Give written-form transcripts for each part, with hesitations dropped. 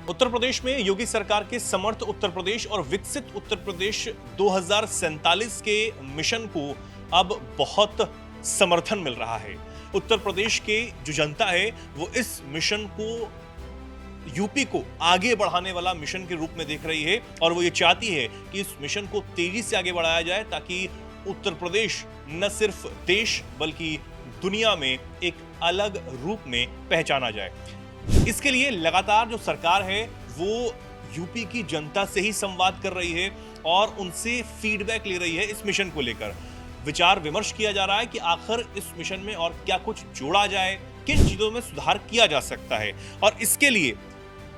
उत्तर प्रदेश में योगी सरकार के समर्थ उत्तर प्रदेश और विकसित उत्तर प्रदेश 2047 के मिशन को अब बहुत समर्थन मिल रहा है। उत्तर प्रदेश के जो जनता है वो इस मिशन को यूपी को आगे बढ़ाने वाला मिशन के रूप में देख रही है और वो ये चाहती है कि इस मिशन को तेजी से आगे बढ़ाया जाए ताकि उत्तर प्रदेश न सिर्फ देश बल्कि दुनिया में एक अलग रूप में पहचाना जाए। इसके लिए लगातार जो सरकार है वो यूपी की जनता से ही संवाद कर रही है और उनसे फीडबैक ले रही है। इस मिशन को लेकर विचार विमर्श किया जा रहा है कि आखिर इस मिशन में और क्या कुछ जोड़ा जाए, किन चीजों में सुधार किया जा सकता है। और इसके लिए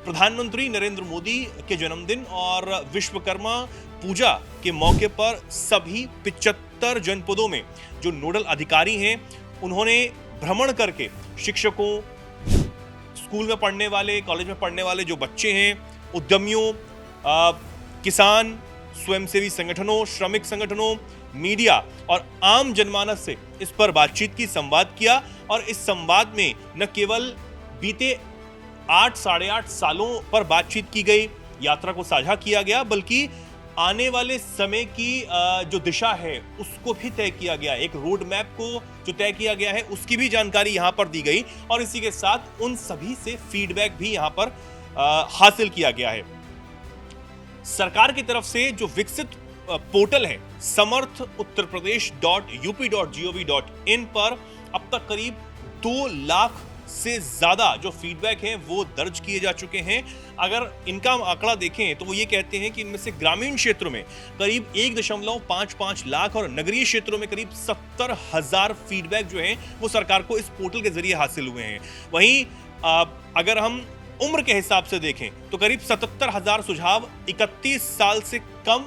प्रधानमंत्री नरेंद्र मोदी के जन्मदिन और विश्वकर्मा पूजा के मौके पर सभी 75 जनपदों में जो नोडल अधिकारी हैं उन्होंने भ्रमण करके शिक्षकों, स्कूल में पढ़ने वाले, कॉलेज में पढ़ने वाले जो बच्चे हैं, उद्यमियों, किसान, स्वयंसेवी संगठनों, श्रमिक संगठनों, मीडिया और आम जनमानस से इस पर बातचीत की, संवाद किया। और इस संवाद में न केवल बीते 8-8.5 सालों पर बातचीत की गई, यात्रा को साझा किया गया, बल्कि आने वाले समय की जो दिशा है उसको भी तय किया गया। एक रोड मैप को जो तय किया गया है उसकी भी जानकारी यहां पर दी गई और इसी के साथ उन सभी से फीडबैक भी यहां पर हासिल किया गया है। सरकार की तरफ से जो विकसित पोर्टल है समर्थ उत्तर प्रदेश .up.gov.in पर अब तक करीब 2 लाख से ज्यादा जो फीडबैक हैं वो दर्ज किए जा चुके हैं। अगर इनका आंकड़ा देखें तो वो ये कहते हैं कि इनमें से ग्रामीण क्षेत्रों में करीब 1.55 लाख और नगरीय क्षेत्रों में करीब 70,000 फीडबैक जो हैं वो सरकार को इस पोर्टल के जरिए हासिल हुए हैं। वहीं अगर हम उम्र के हिसाब से देखें तो करीब 77,000 सुझाव 31 साल से कम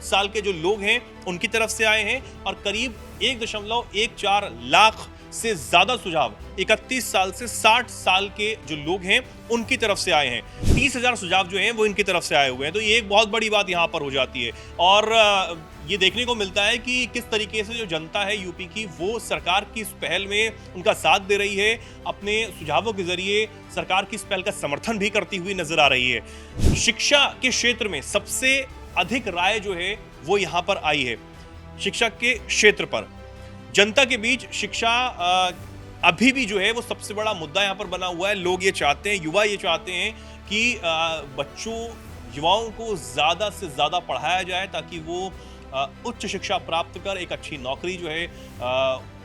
साल के जो लोग हैं उनकी तरफ से आए हैं और करीब 1.14 लाख से ज्यादा सुझाव 31 साल से 60 साल के जो लोग हैं उनकी तरफ से आए हैं। 30,000 सुझाव जो हैं वो इनकी तरफ से आए हुए हैं। तो ये एक बहुत बड़ी बात यहाँ पर हो जाती है और ये देखने को मिलता है कि किस तरीके से जो जनता है यूपी की वो सरकार की इस पहल में उनका साथ दे रही है, अपने सुझावों के जरिए सरकार की इस पहल का समर्थन भी करती हुई नजर आ रही है। शिक्षा के क्षेत्र में सबसे अधिक राय जो है वो यहाँ पर आई है। शिक्षा के क्षेत्र पर जनता के बीच शिक्षा अभी भी जो है वो सबसे बड़ा मुद्दा यहाँ पर बना हुआ है। लोग ये चाहते हैं, युवा ये चाहते हैं कि बच्चों, युवाओं को ज़्यादा से ज़्यादा पढ़ाया जाए ताकि वो उच्च शिक्षा प्राप्त कर एक अच्छी नौकरी जो है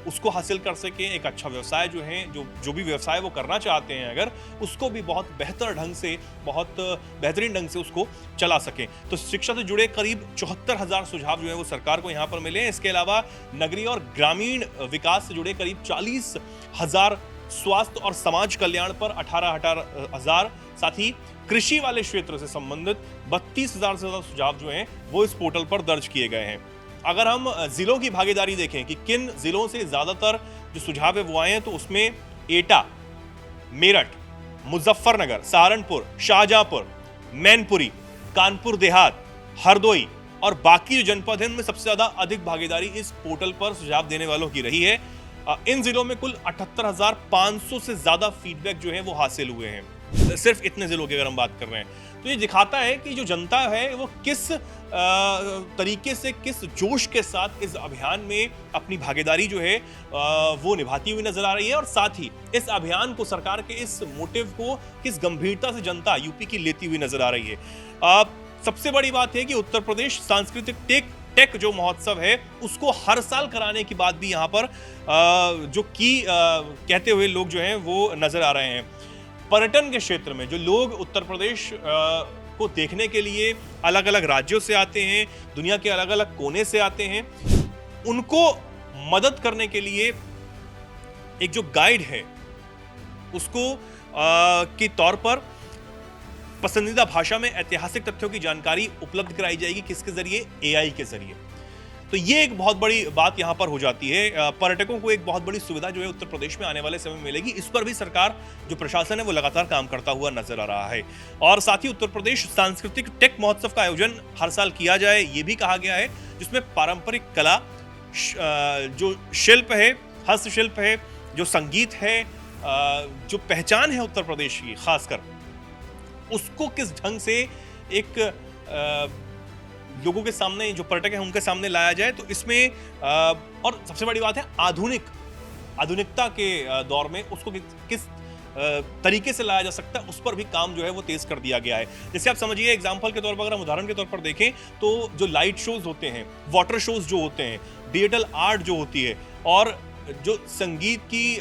उसको हासिल कर सकें, एक अच्छा व्यवसाय जो है जो भी व्यवसाय वो करना चाहते हैं अगर उसको भी बहुत बेहतर ढंग से, बहुत बेहतरीन ढंग से उसको चला सकें। तो शिक्षा से जुड़े करीब 74,000 सुझाव जो है वो सरकार को यहाँ पर मिले हैं। इसके अलावा नगरीय और ग्रामीण विकास से जुड़े करीब 40,000, स्वास्थ्य और समाज कल्याण पर 18,000, साथ ही कृषि वाले क्षेत्र से संबंधित 32,000 से ज्यादा सुझाव जो हैं वो इस पोर्टल पर दर्ज किए गए हैं। अगर हम जिलों की भागीदारी देखें कि किन जिलों से ज्यादातर जो सुझाव है वो आए हैं तो उसमें एटा, मेरठ, मुजफ्फरनगर, सहारनपुर, शाहजहांपुर, मैनपुरी, कानपुर देहात, हरदोई और बाकी जो जनपद हैं उनमें सबसे ज्यादा अधिक भागीदारी इस पोर्टल पर सुझाव देने वालों की रही है। इन जिलों में कुल 78,500 से ज्यादा फीडबैक जो है वो हासिल हुए हैं। सिर्फ इतने जिलों की अगर हम बात कर रहे हैं तो ये दिखाता है कि जो जनता है वो किस तरीके से, किस जोश के साथ इस अभियान में अपनी भागीदारी जो है वो निभाती हुई नजर आ रही है और साथ ही इस अभियान को, सरकार के इस मोटिव को किस गंभीरता से जनता यूपी की लेती हुई नजर आ रही है। सबसे बड़ी बात है कि उत्तर प्रदेश सांस्कृतिक टेक जो महोत्सव है उसको हर साल कराने की बात भी यहाँ पर कहते हुए लोग जो हैं वो नजर आ रहे हैं। पर्यटन के क्षेत्र में जो लोग उत्तर प्रदेश को देखने के लिए अलग अलग राज्यों से आते हैं, दुनिया के अलग अलग कोने से आते हैं, उनको मदद करने के लिए एक जो गाइड है उसको के तौर पर पसंदीदा भाषा में ऐतिहासिक तथ्यों की जानकारी उपलब्ध कराई जाएगी। किसके जरिए? एआई के जरिए। तो ये एक बहुत बड़ी बात यहाँ पर हो जाती है। पर्यटकों को एक बहुत बड़ी सुविधा जो है उत्तर प्रदेश में आने वाले समय में मिलेगी। इस पर भी सरकार, जो प्रशासन है वो लगातार काम करता हुआ नजर आ रहा है। और साथ ही उत्तर प्रदेश सांस्कृतिक टेक महोत्सव का आयोजन हर साल किया जाए ये भी कहा गया है, जिसमें पारंपरिक कला, जो शिल्प है, हस्तशिल्प है, जो संगीत है, जो पहचान है उत्तर प्रदेश की खासकर, उसको किस ढंग से एक लोगों के सामने, जो पर्यटक हैं उनके सामने लाया जाए। तो इसमें और सबसे बड़ी बात है आधुनिकता के दौर में उसको किस तरीके से लाया जा सकता है, उस पर भी काम जो है वो तेज कर दिया गया है। जैसे आप समझिए, एग्जांपल के तौर पर अगर हम उदाहरण के तौर पर देखें तो जो लाइट शोज होते हैं, वाटर शोज जो होते हैं, डिजिटल आर्ट जो होती है, और जो संगीत की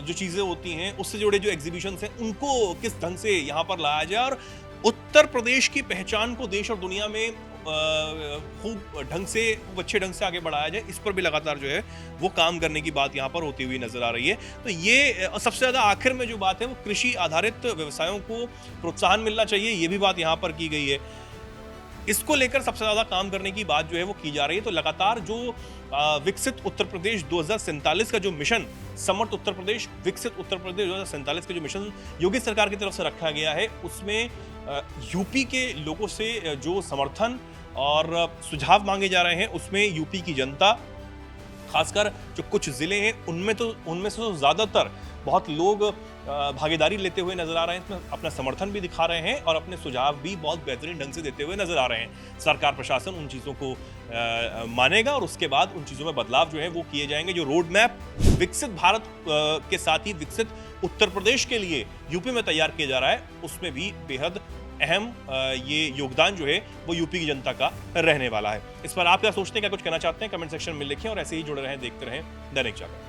जो चीजें होती हैं उससे जुड़े जो एग्जीबिशंस हैं, उनको किस ढंग से यहाँ पर लाया जाए और उत्तर प्रदेश की पहचान को देश और दुनिया में खूब ढंग से, खूब अच्छे ढंग से आगे बढ़ाया जाए, इस पर भी लगातार जो है वो काम करने की बात यहाँ पर होती हुई नजर आ रही है। तो ये सबसे ज्यादा आखिर में जो बात है वो कृषि आधारित व्यवसायों को प्रोत्साहन मिलना चाहिए, ये भी बात यहाँ पर की गई है। इसको लेकर सबसे ज्यादा काम करने की बात जो है वो की जा रही है। तो लगातार जो विकसित उत्तर प्रदेश 2047 का जो मिशन, समर्थ उत्तर प्रदेश, विकसित उत्तर प्रदेश 2047 का जो मिशन योगी सरकार की तरफ से रखा गया है, उसमें यूपी के लोगों से जो समर्थन और सुझाव मांगे जा रहे हैं, उसमें यूपी की जनता, खासकर जो कुछ जिले हैं उनमें से तो ज्यादातर बहुत लोग भागीदारी लेते हुए नजर आ रहे हैं, इसमें अपना समर्थन भी दिखा रहे हैं और अपने सुझाव भी बहुत बेहतरीन ढंग से देते हुए नजर आ रहे हैं। सरकार प्रशासन उन चीज़ों को मानेगा और उसके बाद उन चीज़ों में बदलाव जो है वो किए जाएंगे। जो रोड मैप विकसित भारत के साथ ही विकसित उत्तर प्रदेश के लिए यूपी में तैयार किया जा रहा है, उसमें भी बेहद अहम ये योगदान जो है वो यूपी की जनता का रहने वाला है। इस पर आप क्या सोचते हैं, क्या कुछ कहना चाहते हैं, कमेंट सेक्शन में लिखें और ऐसे ही जुड़े रहें, देखते रहें दैनिक जागरण।